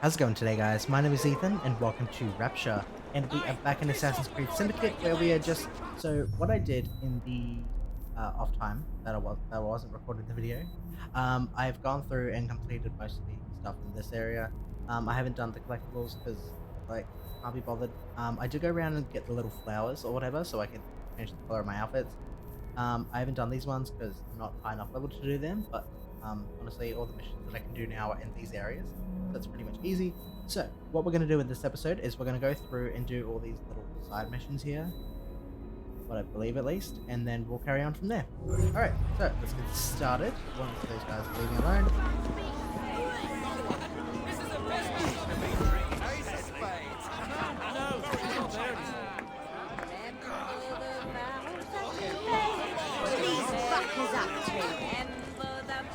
How's it going today, guys? My name is Ethan, and welcome to Rapture. And we are back in Assassin's Creed Syndicate, where we are just... So, what I did in the off time that I wasn't recording the video, I've gone through and completed most of the stuff in this area. I haven't done the collectibles because, like, can't be bothered. I did go around and get the little flowers or whatever, so I can change the color of my outfits. I haven't done these ones because I'm not high enough level to do them, but honestly, all the missions that I can do now are in these areas. So it's pretty much easy. So, what we're going to do in this episode is we're going to go through and do all these little side missions here, what I believe at least, and then we'll carry on from there. Alright, so let's get started once those guys leave me alone.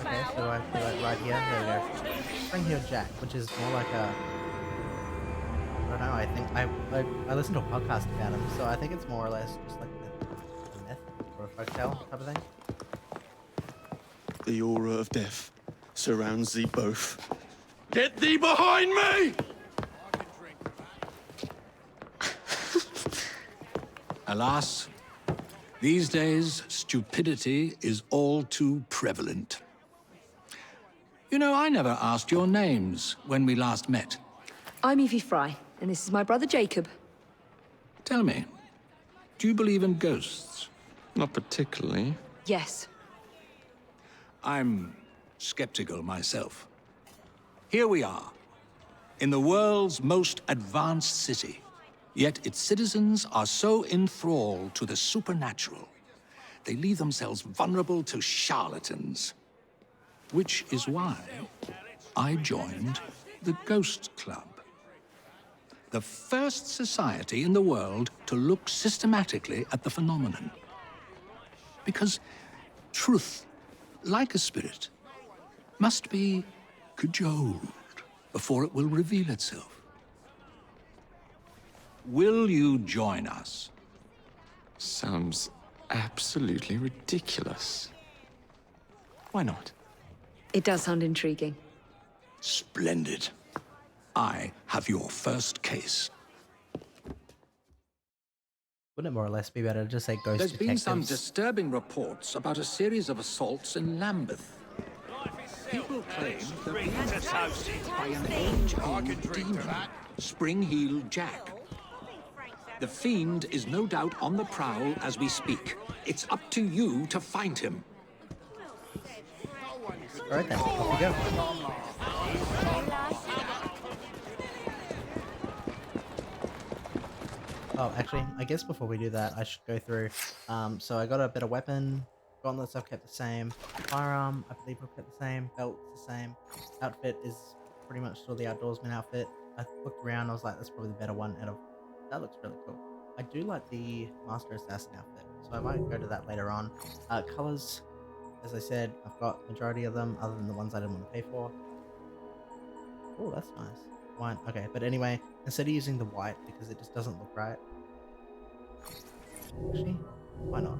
Okay, so I feel like right here, there we go. Spring Heel Jack, which is more like a... I don't know, I think... I listened to a podcast about him, so I think it's more or less just like a myth or a folktale type of thing. The aura of death surrounds thee both. Get thee behind me! Alas, these days, stupidity is all too prevalent. You know, I never asked your names when we last met. I'm Evie Fry, and this is my brother Jacob. Tell me, do you believe in ghosts? Not particularly. Yes. I'm skeptical myself. Here we are, in the world's most advanced city, yet its citizens are so enthralled to the supernatural, they leave themselves vulnerable to charlatans. Which is why I joined the Ghost Club. The first society in the world to look systematically at the phenomenon. Because truth, like a spirit, must be cajoled before it will reveal itself. Will you join us? Sounds absolutely ridiculous. Why not? It does sound intriguing. Splendid. I have your first case. Wouldn't it more or less be better to just say ghost There's been some detectives? disturbing reports about a series of assaults in Lambeth. People claim they're being attacked by an age-old demon, Spring-Heel Jack. The fiend is no doubt on the prowl as we speak. It's up to you to find him. Alright then, off we go. Oh, actually, I guess before we do that, I should go through. So I got a better weapon. Gauntlets I've kept the same. Firearm, I believe I've kept the same. Belt's the same. Outfit is pretty much still the outdoorsman outfit. I looked around, I was like, that's probably the better one out of... That looks really cool. I do like the Master Assassin outfit, so I might go to that later on. Colors, as I said, I've got majority of them, other than the ones I didn't want to pay for. Oh, that's nice. Wine. Okay, but anyway, instead of using the white, because it just doesn't look right. Actually, why not?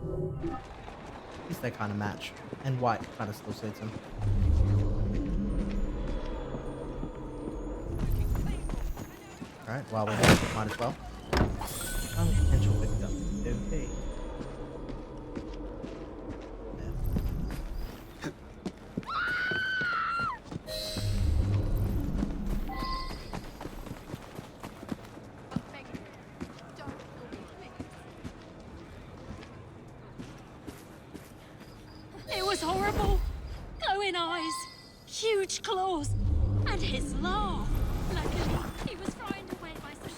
At least they kind of match. And white kind of still suits them. Alright, while we're here, might as well. Potential victim. Okay. It was horrible. Glowing eyes, huge claws, and his laugh. Luckily, he was frightened away by some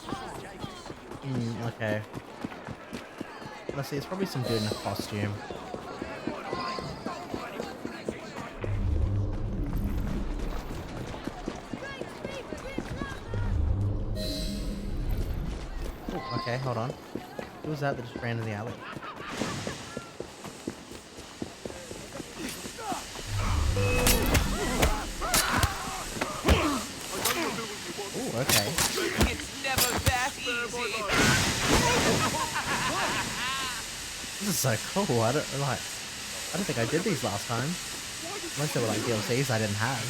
Okay. Let's see, it's probably some dude in a costume. Oh, okay, hold on. Who was that just ran in the alley? Oh, okay. It's never that easy. This is so cool. I don't think I did these last time. Unless they were like DLCs I didn't have.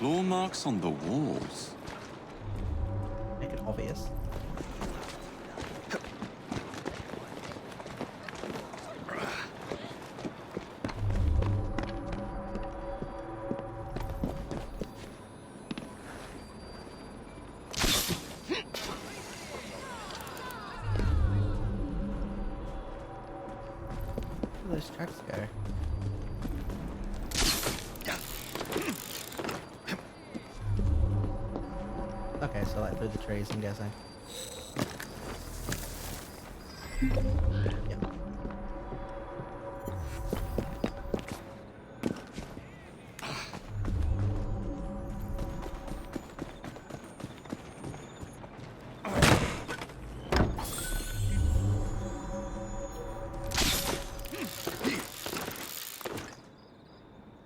claw marks on the walls. Make it obvious. Where do those tracks go? Okay, so like through the trees, I'm guessing. Yep.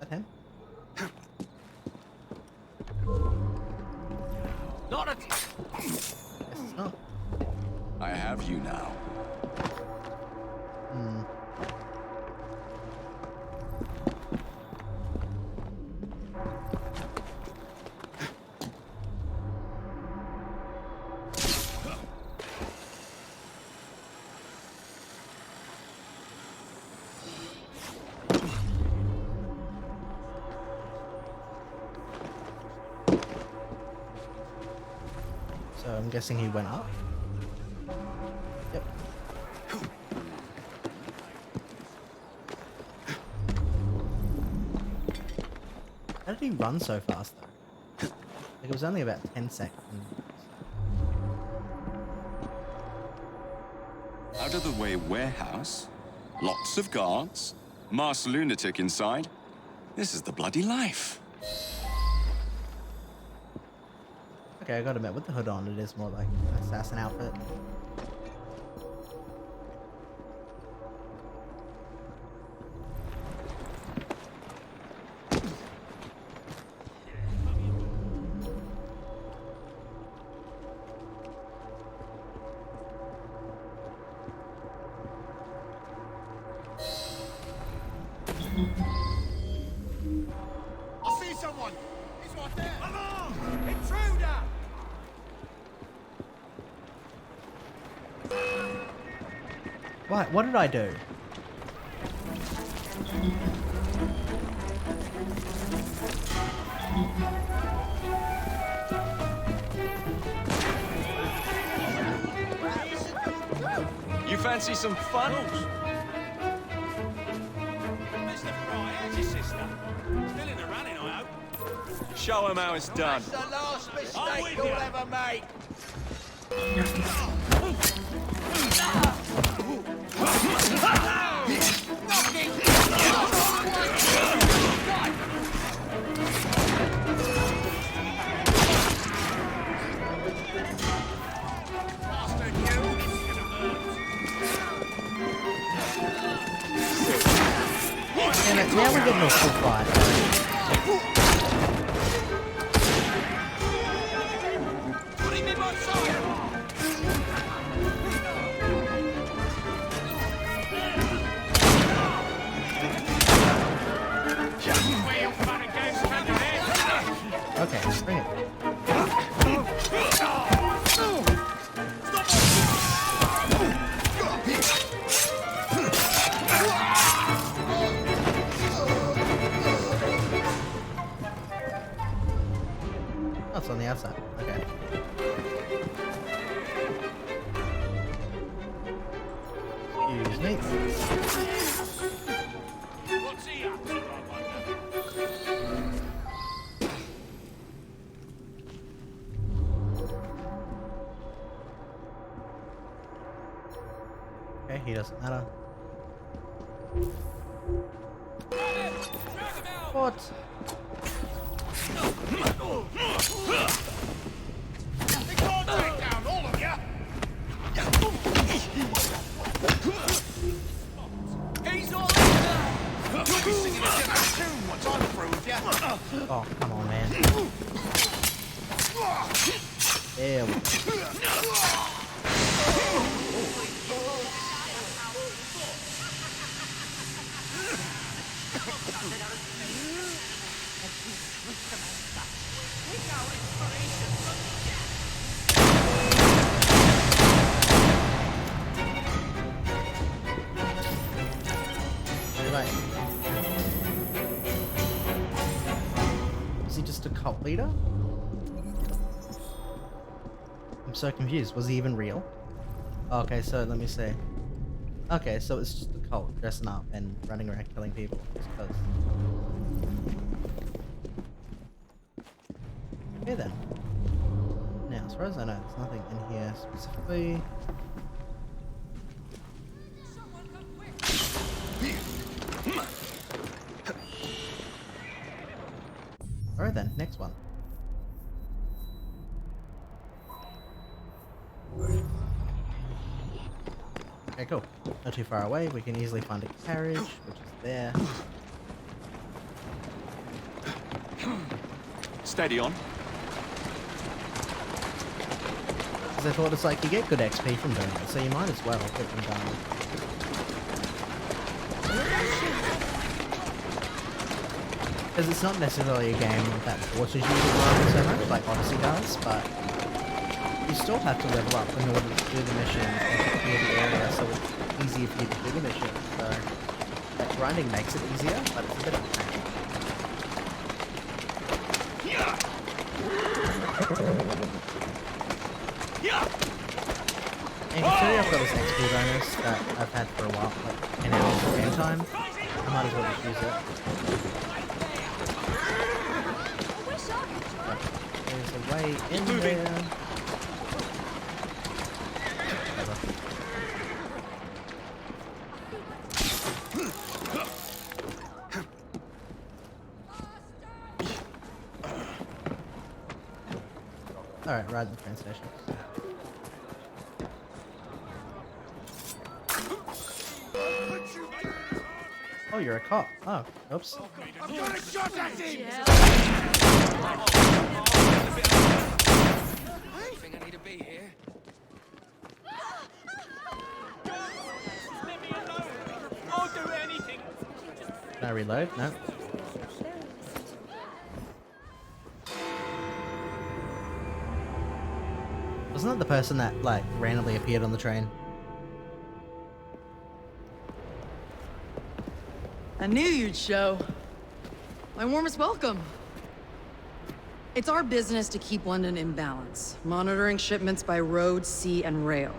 Is that him? Not a... Guess it's not. I have you now. Hmm. So I'm guessing he went up. Yep. How did he run so fast though? Like it was only about 10 seconds. Out of the way warehouse. Lots of guards. Masked lunatic inside. This is the bloody life. Okay, I gotta admit, with the hood on, it is more like an assassin outfit. I see someone! He's right there! Alarm! Intruder! What? What did I do? You fancy some fun? Mr. Fry, how's your sister? Still in the running, I hope. Show him how it's done. That's the last mistake you'll ever make. Damn it, now we're getting a full fight. Put him in my side! Okay, bring it. Oh, it's on the outside. Okay. Excuse me. What's he up to, I wonder? Okay, he doesn't matter. What? They can't take down all of you! He's all in there! You'll be singing a different tune once I'm through with you! Oh, come on, man. There we go. Right. Is he just a cult leader? I'm so confused. Was he even real? Okay, so let me see. Okay, so it's just a cult dressing up and running around killing people. I suppose. Okay then. Now, as far as I know, there's nothing in here specifically. Alright then, next one. Okay, cool. Not too far away, we can easily find a carriage, which is there. Steady on. Because I thought it's like you get good XP from doing it, so you might as well get them done. Because it's not necessarily a game that forces you to run so much, like Odyssey does, but you still have to level up in order to do the mission and to clear the area, so it's easier for you to do the mission. So that grinding makes it easier, but it's a bit of a pain. And considering I've got this XP bonus that I've had for a while, like 10 hours of game time, I might as well just use it. There's a way in there. Alright, ride the train station. Oh, you're a cop. Oh, oops. I've got a shot at him! I think I need to be here. Leave me alone! I'll do anything! Can I reload? No. Wasn't that the person that, like, randomly appeared on the train? I knew you'd show. My warmest welcome. It's our business to keep London in balance, monitoring shipments by road, sea, and rail.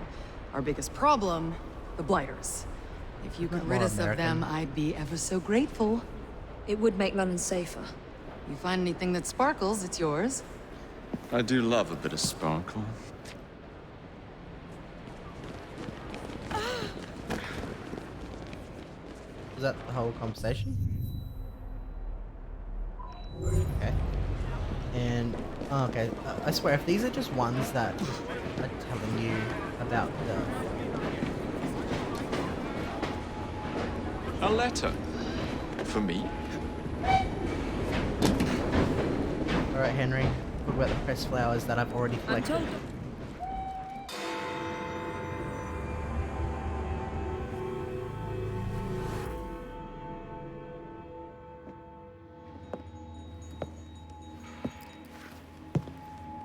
Our biggest problem, the blighters. If you could rid us of them, I'd be ever so grateful. It would make London safer. You find anything that sparkles, it's yours. I do love a bit of sparkle. Was that the whole conversation? Okay. And, oh, okay, I swear, if these are just ones that are telling you about the... A letter? For me? Alright, Henry, talk about the pressed flowers that I've already collected.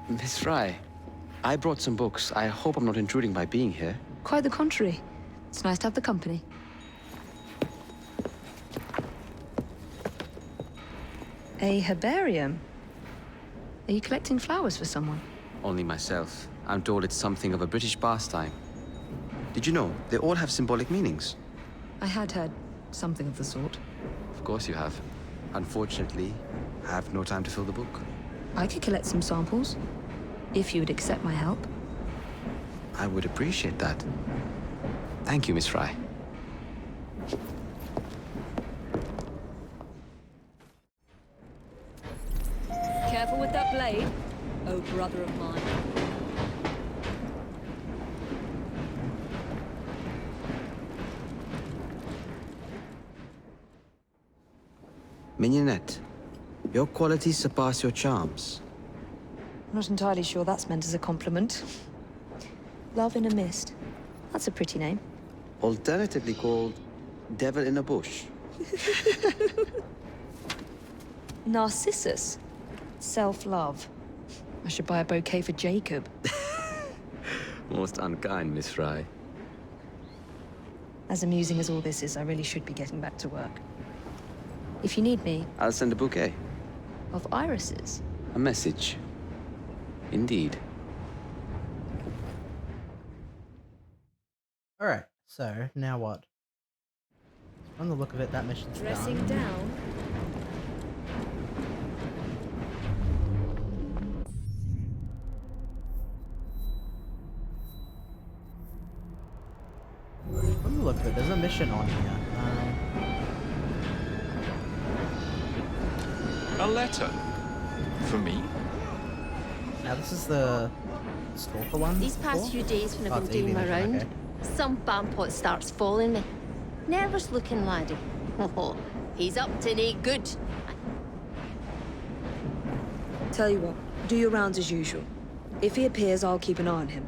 Miss Fry, I brought some books. I hope I'm not intruding by being here. Quite the contrary. It's nice to have the company. A herbarium? Are you collecting flowers for someone? Only myself. I'm told it's something of a British pastime. Did you know they all have symbolic meanings? I had heard something of the sort. Of course you have. Unfortunately, I have no time to fill the book. I could collect some samples, if you would accept my help. I would appreciate that. Thank you, Miss Fry. Careful with that blade, oh brother of mine. Mignonette, your qualities surpass your charms. I'm not entirely sure that's meant as a compliment. Love in a Mist. That's a pretty name. Alternatively called Devil in a Bush. Narcissus. Self-love. I should buy a bouquet for Jacob. Most unkind, Miss Fry. As amusing as all this is, I really should be getting back to work. If you need me, I'll send a bouquet. of irises. A message. Indeed. Alright, so now what? From the look of it, that mission's done. down. From the look of it, there's a mission on here. A letter? For me? Now this is the stalker one. These past few days when Oh, I've it's been doing Evie my mission, round, okay. some bampot starts following me. Nervous looking laddie. Oh, he's up to no good. Tell you what, do your rounds as usual. If he appears, I'll keep an eye on him.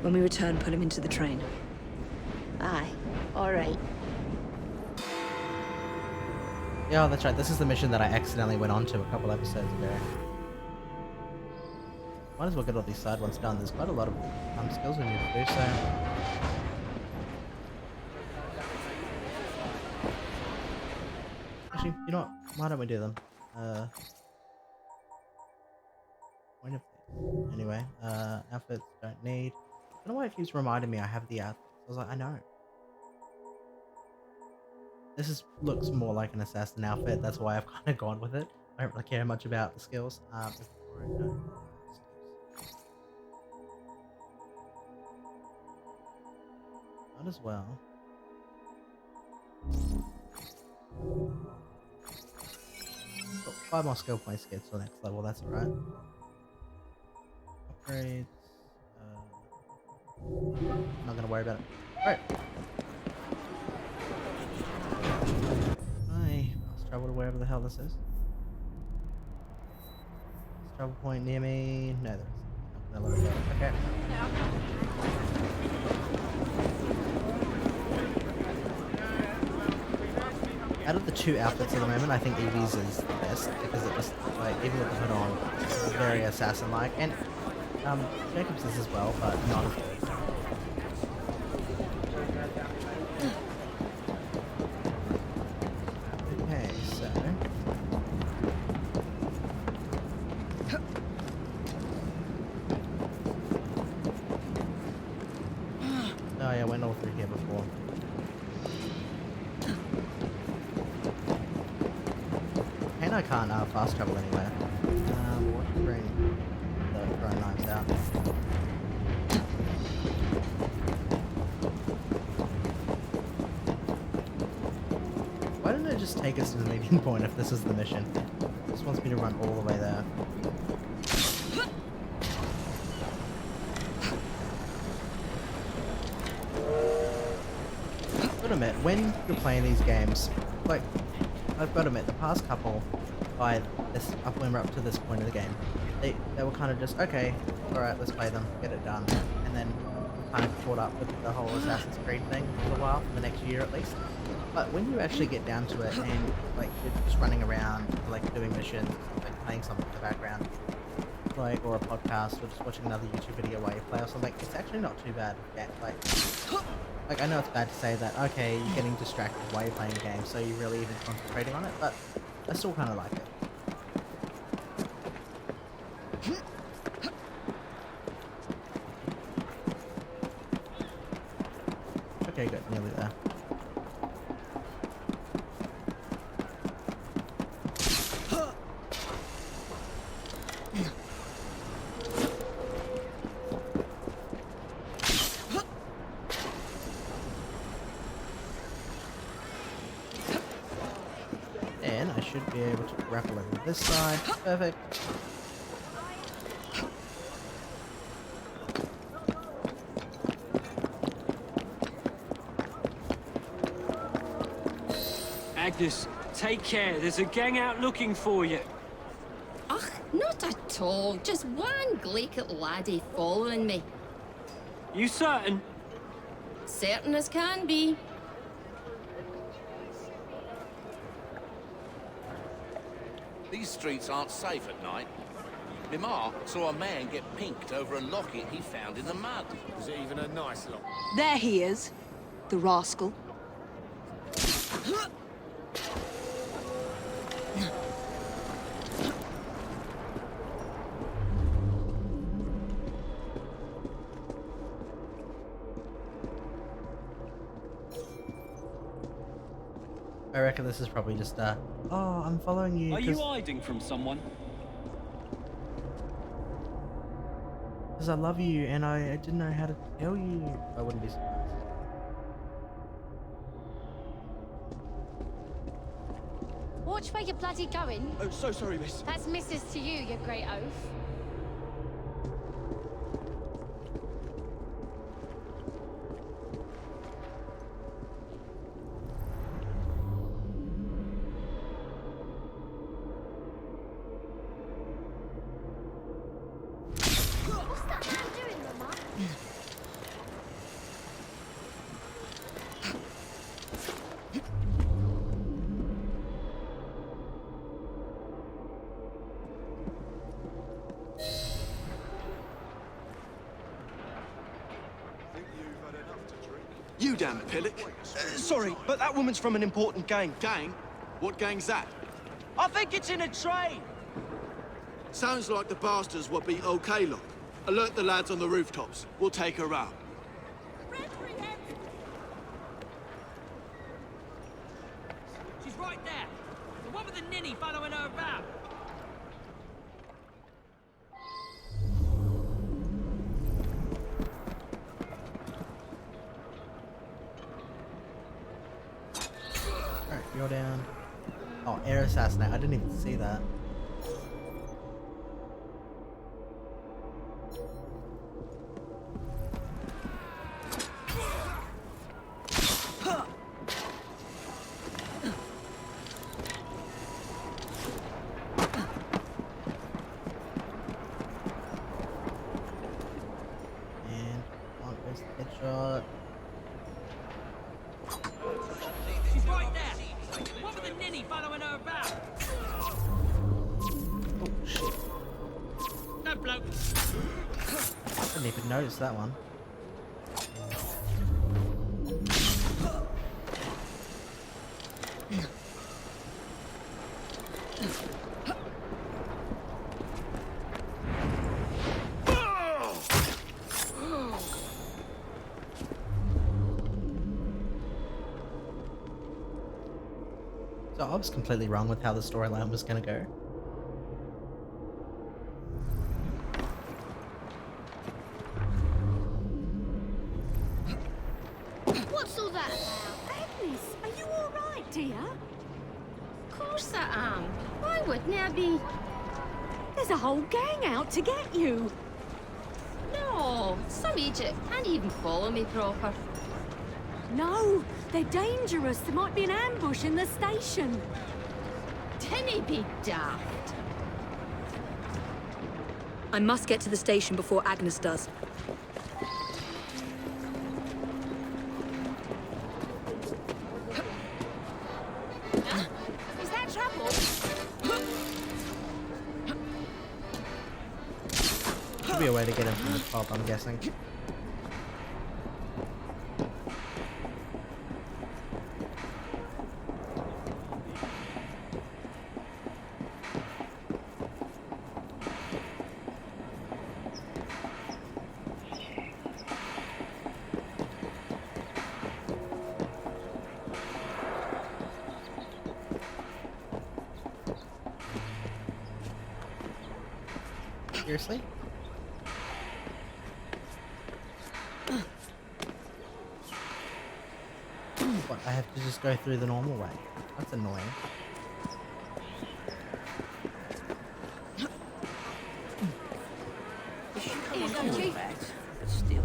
When we return, put him into the train. Aye, all right. Yeah, that's right. This is the mission that I accidentally went on to a couple episodes ago. Might as well get all these side ones done. There's quite a lot of skills we need to do, so... Actually, you know what? Why don't we do them? Point of... Anyway, outfits don't need... I don't know why it keeps reminding me I have the outfits. I was like, I know. Looks more like an assassin outfit, that's why I've kind of gone with it. I don't really care much about the skills. Before I know skills. Might as well. Got 5 more skill points to get to the next level, that's alright. Upgrades. Not gonna worry about it. Alright. Let's travel to wherever the hell this is. Travel point near me. No, there isn't. Not gonna let me go. Okay. Out of the 2 outfits at the moment, I think Evie's is the best because it just, like, even with the hood on, it's very assassin-like. And Jacob's is as well, but not as good. Okay, so... Oh yeah, I went all through here before. And I can't fast travel anywhere. We'll just bring the throwing knives out. Why didn't it just take us to the meeting point if this is the mission? It just wants me to run all the way there. I've got to admit, when you're playing these games, like, I've got to admit, the past couple, when we're up to this point of the game, they were kind of just, okay, alright, let's play them, get it done, and then kind of caught up with the whole Assassin's Creed thing for a while, for the next year at least. But when you actually get down to it, and, like, you're just running around, like, doing missions, like, playing something in the background, like, or a podcast, or just watching another YouTube video while you play or something, it's actually not too bad. Yeah, like, I know it's bad to say that, okay, you're getting distracted while you're playing a game, so you're really even concentrating on it, but I still kind of like it. Okay, good, nearly there. And I should be able to grapple over this side. Perfect. Agnes, take care. There's a gang out looking for you. Ugh, not at all. Just one glaikit laddie following me. You certain? Certain as can be. These streets aren't safe at night. My ma saw a man get pinked over a locket he found in the mud. Was it even a nice lock? There he is, the rascal. I reckon this is probably just oh, I'm following you. Are you hiding from someone? Because I love you and I didn't know how to tell you. I wouldn't be surprised. Watch where you're bloody going. Oh, so sorry, miss. That's missus to you, you great oaf. What's that man doing, Mama? You damn pillock. Sorry, but that woman's from an important gang. Gang? What gang's that? I think it's in a train. Sounds like the bastards will be okay, look. Alert the lads on the rooftops. We'll take her out. She's right there. The one with the ninny following her about. Alright, you're down. Oh, air assassinate. I didn't even see that. And on goes the headshot. She's right there. The one with the ninny following her about. Oh shit. No bloke. Didn't even notice that one. So I was completely wrong with how the storyline was gonna go. What's all that about? Agnes, are you all right, dear? Of course I am. Why wouldn't I be? There's a whole gang out to get you. No, some idiot can't even follow me proper. No, they're dangerous. There might be an ambush in the station. Didn't he be daft? I must get to the station before Agnes does. Is that trouble? Should be a way to get him from the top, I'm guessing. Seriously? What, I have to just go through the normal way? That's annoying. But still.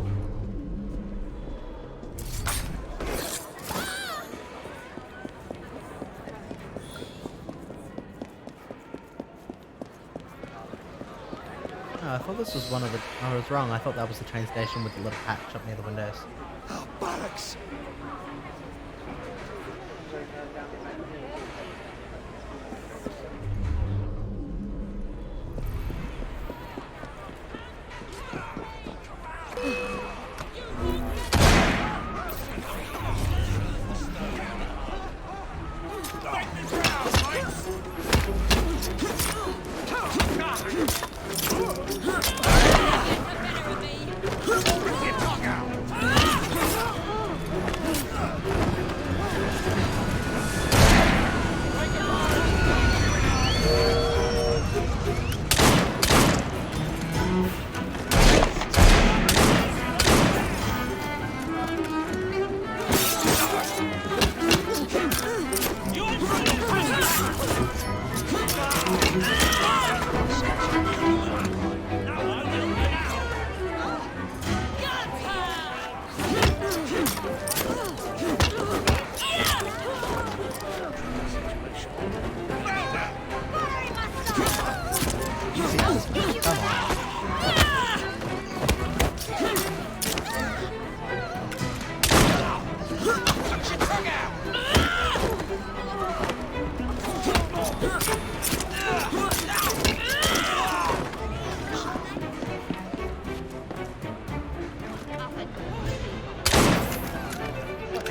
No, I thought this was one of the... I was wrong. I thought that was the train station with the little patch up near the windows. Oh, barracks!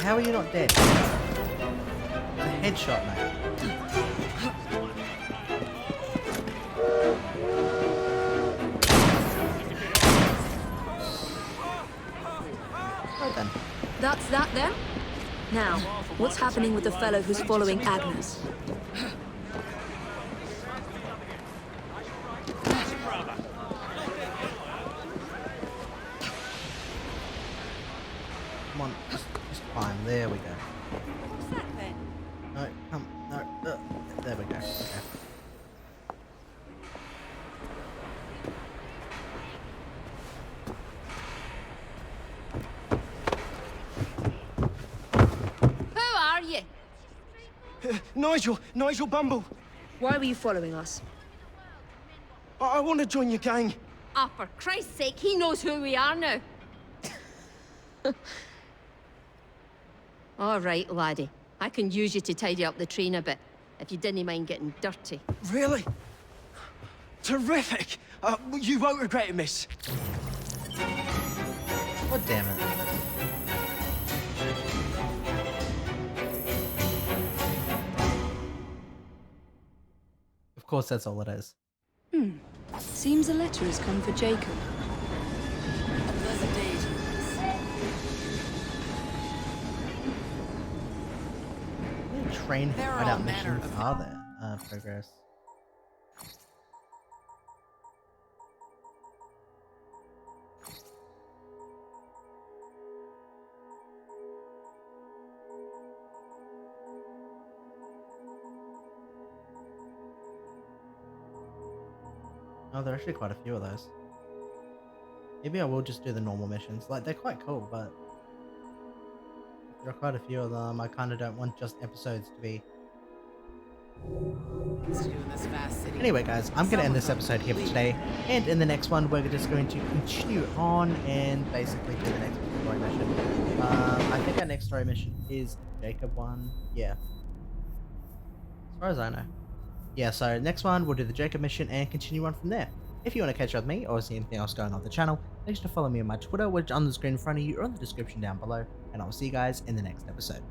how are you not dead? It's a headshot, mate. Right then. That's that then? Now, what's happening with the fellow who's following Agnes? Come on, just climb. There we go. What's that then? No, come, no, there we go. Okay. Who are you? Nigel Bumble. Why were you following us? I want to join your gang. Ah, for Christ's sake, he knows who we are now. All right, laddie. I can use you to tidy up the train a bit, if you didn't mind getting dirty. Really? Terrific. You won't regret it, miss. God damn it. Of course, that's all it is. Seems a letter has come for Jacob. How many train hideout missions are there? Progress. Oh, there are actually quite a few of those. Maybe I will just do the normal missions. Like, they're quite cool, but there are quite a few of them. I kind of don't want just episodes to be. Anyway, guys, I'm going to end this episode here for today. And in the next one, we're just going to continue on and basically do the next story mission. I think our next story mission is Jacob one. Yeah. As far as I know. Yeah, so next one, we'll do the Jacob mission and continue on from there. If you want to catch up with me or see anything else going on the channel, make sure to follow me on my Twitter, which is on the screen in front of you or in the description down below. And I'll see you guys in the next episode.